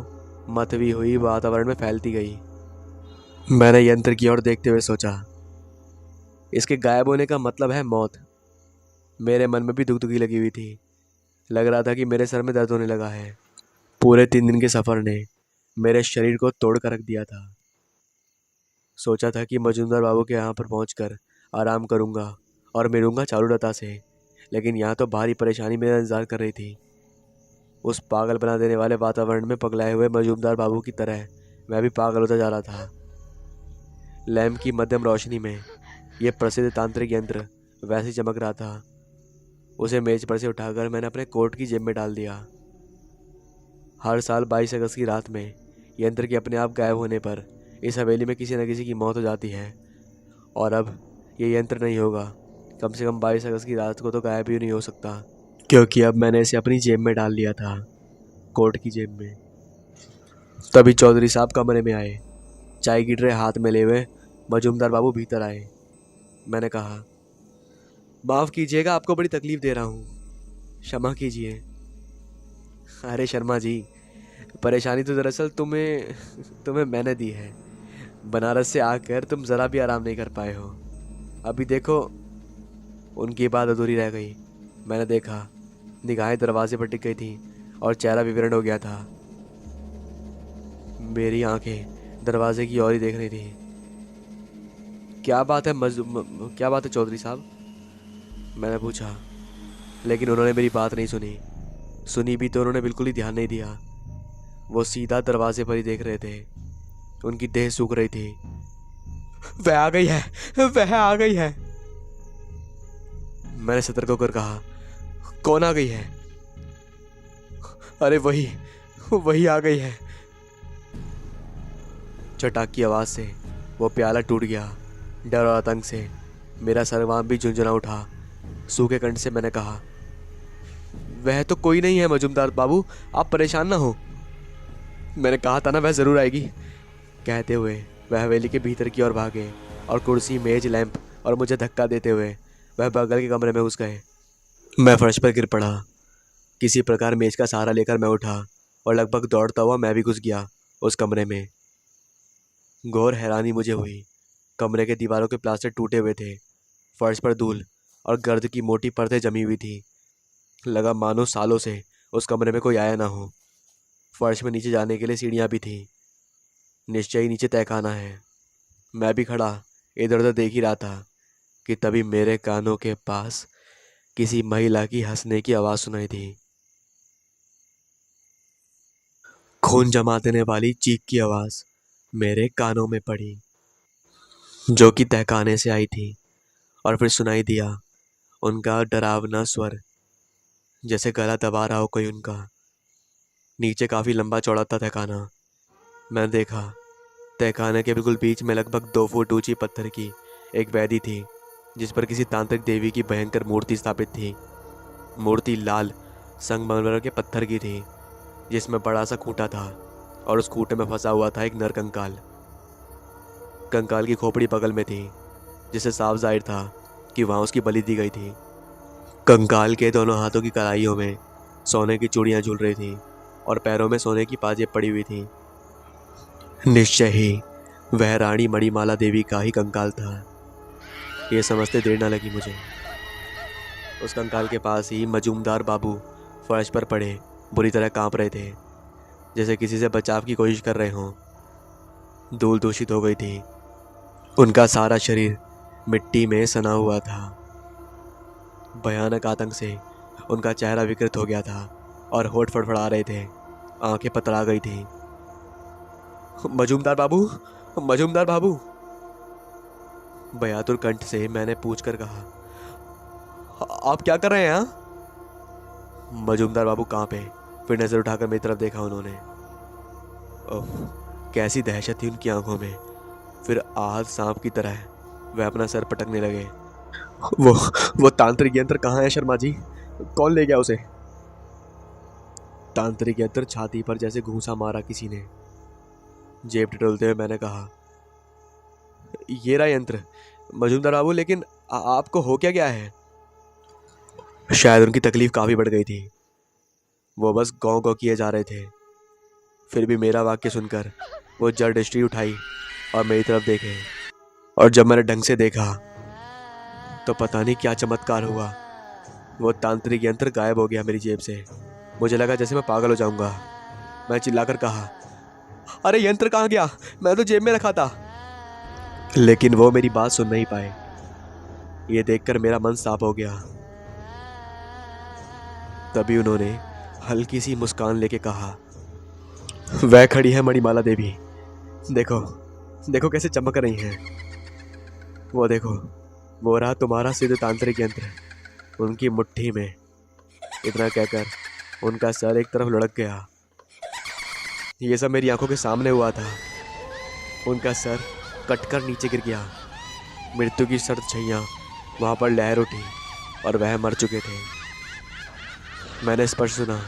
मथवी हुई वातावरण में फैलती गई। मैंने यंत्र की ओर देखते हुए सोचा, इसके गायब होने का मतलब है मौत। मेरे मन में भी दुखी लगी हुई थी। लग रहा था कि मेरे सर में दर्द होने लगा है। पूरे 3 दिन के सफ़र ने मेरे शरीर को तोड़ कर रख दिया था। सोचा था कि मजूमदार बाबू के यहाँ पर पहुँचकर आराम करूँगा और मिलूँगा चारुलता से, लेकिन यहाँ तो भारी परेशानी मेरा इंतज़ार कर रही थी। उस पागल बना देने वाले वातावरण में पगलाए हुए मजूमदार बाबू की तरह मैं भी पागल होता जा रहा था। लैंप की मध्यम रोशनी में यह प्रसिद्ध तांत्रिक यंत्र वैसे ही चमक रहा था। उसे मेज पर से उठाकर मैंने अपने कोट की जेब में डाल दिया। हर साल 22 अगस्त की रात में यंत्र के अपने आप गायब होने पर इस हवेली में किसी न किसी की मौत हो जाती है। और अब ये यंत्र नहीं होगा। कम से कम 22 अगस्त की रात को तो गायब ही नहीं हो सकता, क्योंकि अब मैंने इसे अपनी जेब में डाल लिया था, कोट की जेब में। तभी चौधरी साहब कमरे में आए। चाय की ट्रे हाथ में ले हुए मजूमदार बाबू भीतर आए। मैंने कहा, माफ़ कीजिएगा, आपको बड़ी तकलीफ़ दे रहा हूँ, क्षमा कीजिए। अरे शर्मा जी, परेशानी तो दरअसल तुम्हें मैंने दी है। बनारस से आकर तुम ज़रा भी आराम नहीं कर पाए हो। अभी देखो। उनकी बात अधूरी रह गई। मैंने देखा, निगाहें दरवाजे पर टिक गई थी और चेहरा विवरण हो गया था। मेरी आंखें दरवाजे की ओर ही देख रही थी। क्या बात है चौधरी साहब? मैंने पूछा, लेकिन उन्होंने मेरी बात नहीं सुनी। सुनी भी तो उन्होंने बिल्कुल ही ध्यान नहीं दिया। वो सीधा दरवाजे पर ही देख रहे थे। उनकी देह सूख रही थी। वह आ गई है, वह आ गई है, मैंने सतर्क होकर कहा। कौन आ गई है? अरे वही वही आ गई है। चटाक की आवाज से वो प्याला टूट गया। डर और आतंक से मेरा सरवाम भी झुंझुना उठा। सूखे कंठ से मैंने कहा, वह तो कोई नहीं है मजूमदार बाबू, आप परेशान ना हो। मैंने कहा था ना वह जरूर आएगी। कहते हुए वह हवेली के भीतर की ओर भागे और कुर्सी, मेज, लैंप और मुझे धक्का देते हुए वह बगल के कमरे में घुस गए। मैं फर्श पर गिर पड़ा। किसी प्रकार मेज का सहारा लेकर मैं उठा और लगभग दौड़ता हुआ मैं भी घुस गया उस कमरे में। घोर हैरानी मुझे हुई। कमरे के दीवारों के प्लास्टर टूटे हुए थे। फर्श पर धूल और गर्द की मोटी परतें जमी हुई थी। लगा मानो सालों से उस कमरे में कोई आया ना हो। फर्श में नीचे जाने के लिए सीढ़ियाँ भी थी। निश्चय ही नीचे तहखाना है। मैं भी खड़ा इधर उधर देख ही रहा था कि तभी मेरे कानों के पास किसी महिला की हंसने की आवाज़ सुनाई दी। खून जमा देने वाली चीख की आवाज़ मेरे कानों में पड़ी, जो कि तहखाने से आई थी। और फिर सुनाई दिया उनका डरावना स्वर, जैसे गला दबा रहा हो कोई उनका। नीचे काफ़ी लंबा चौड़ा था तहखाना। मैंने देखा, तहखाने के बिल्कुल बीच में लगभग 2 फुट ऊंची पत्थर की एक वेदी थी, जिस पर किसी तांत्रिक देवी की भयंकर मूर्ति स्थापित थी। मूर्ति लाल संगमरमर के पत्थर की थी, जिसमें बड़ा सा खूंटा था और उस खूंटे में फंसा हुआ था एक नर कंकाल। कंकाल की खोपड़ी बगल में थी, जिससे साफ जाहिर था कि वहाँ उसकी बलि दी गई थी। कंकाल के दोनों हाथों की कलाइयों में सोने की चूड़ियाँ झूल रही थीं और पैरों में सोने की पाजेब पड़ी हुई थीं। निश्चय ही वह रानी मणिमाला देवी का ही कंकाल था। ये समझते देर न लगी मुझे। उस कंकाल के पास ही मजूमदार बाबू फर्श पर पड़े बुरी तरह कांप रहे थे, जैसे किसी से बचाव की कोशिश कर रहे हों। धूल दूषित हो गई थी। उनका सारा शरीर मिट्टी में सना हुआ था। भयानक आतंक से उनका चेहरा विकृत हो गया था और होठ फड़फड़ा रहे थे। आंखें पतरा गई थी। मजूमदार बाबू, मजूमदार बाबू, बयातुर कंठ से मैंने पूछकर कहा, आप क्या कर रहे हैं? मजूमदार बाबू कांपे। फिर नजर उठाकर मेरी तरफ देखा उन्होंने। ओह, कैसी दहशत थी उनकी आंखों में। फिर आहत सांप की तरह वह अपना सर पटकने लगे। वो तांत्रिक यंत्र कहाँ है शर्मा जी? कौन ले गया उसे? तांत्रिक यंत्र? छाती पर जैसे घूंसा मारा किसी ने। जेब टटोलते हुए मैंने कहा, ये रहा यंत्र मजूमदार बाबू, लेकिन आपको हो क्या गया है? शायद उनकी तकलीफ काफ़ी बढ़ गई थी। वो बस गौं गौं किए जा रहे थे। फिर भी मेरा वाक्य सुनकर वो जड़ दृष्टि उठाई और मेरी तरफ देखे। और जब मैंने ढंग से देखा तो पता नहीं क्या चमत्कार हुआ। वो तांत्रिक यंत्र गायब हो गया मेरी जेब से। मुझे लगा जैसे मैं पागल हो जाऊंगा। मैं चिल्लाकर कहा, अरे यंत्र कहाँ गया? मैं तो जेब में रखा था। लेकिन वो मेरी बात सुन नहीं पाए। ये देखकर मेरा मन साफ हो गया। तभी उन्होंने हल्की सी मुस्कान लेके कहा, वह खड़ी है मणिमाला देवी, देखो देखो कैसे चमक रही हैं। वो देखो, वो रहा तुम्हारा सिद्ध तांत्रिक यंत्र उनकी मुट्ठी में। इतना कहकर उनका सर एक तरफ लुढ़क गया ये सब मेरी आंखों के सामने हुआ था। उनका सर कटकर नीचे गिर गया। मृत्यु की सर्द छैया वहाँ पर लहर उठी और वह मर चुके थे। मैंने स्पष्ट सुना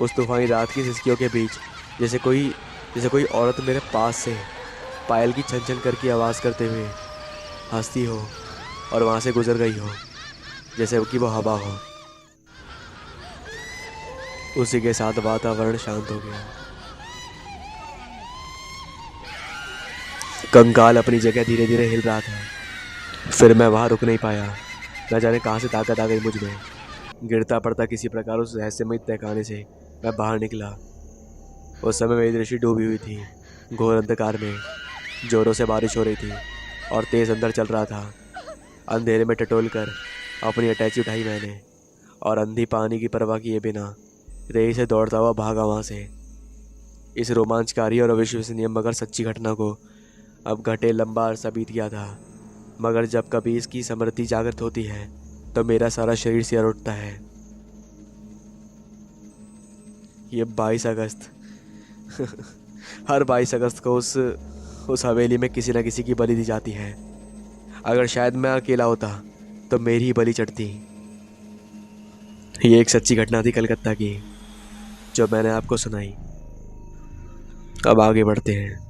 उस तूफानी रात की सिसकियों के बीच, जैसे कोई औरत मेरे पास से पायल की छन छन करके आवाज़ करते हुए हंसती हो और वहाँ से गुजर गई हो, जैसे कि वो हवा हो। उसी के साथ वातावरण शांत हो गया। कंकाल अपनी जगह धीरे धीरे हिल रहा था। फिर मैं वहाँ रुक नहीं पाया। न जाने कहाँ से ताकत आ गई मुझ में। गिरता पड़ता किसी प्रकार उस रहस्यमय तहखाने से मैं बाहर निकला। उस समय मेरी दृष्टि डूबी हुई थी घोर अंधकार में। जोरों से बारिश हो रही थी और तेज़ अंदर चल रहा था। अंधेरे में टटोल कर अपनी अटैची उठाई मैंने और अंधी पानी की परवाह किए बिना तेजी से दौड़ता हुआ भागा वहाँ से। इस रोमांचकारी और अविश्वसनीय मगर सच्ची घटना को अब घटे लंबा अरसा बीत गया था, मगर जब कभी इसकी स्मृति जागृत होती है तो मेरा सारा शरीर सिर उठता है। ये 22 अगस्त हर 22 अगस्त को उस हवेली में किसी न किसी की बलि दी जाती है। अगर शायद मैं अकेला होता तो मेरी ही बलि चढ़ती। ये एक सच्ची घटना थी कलकत्ता की, जो मैंने आपको सुनाई। अब आगे बढ़ते हैं।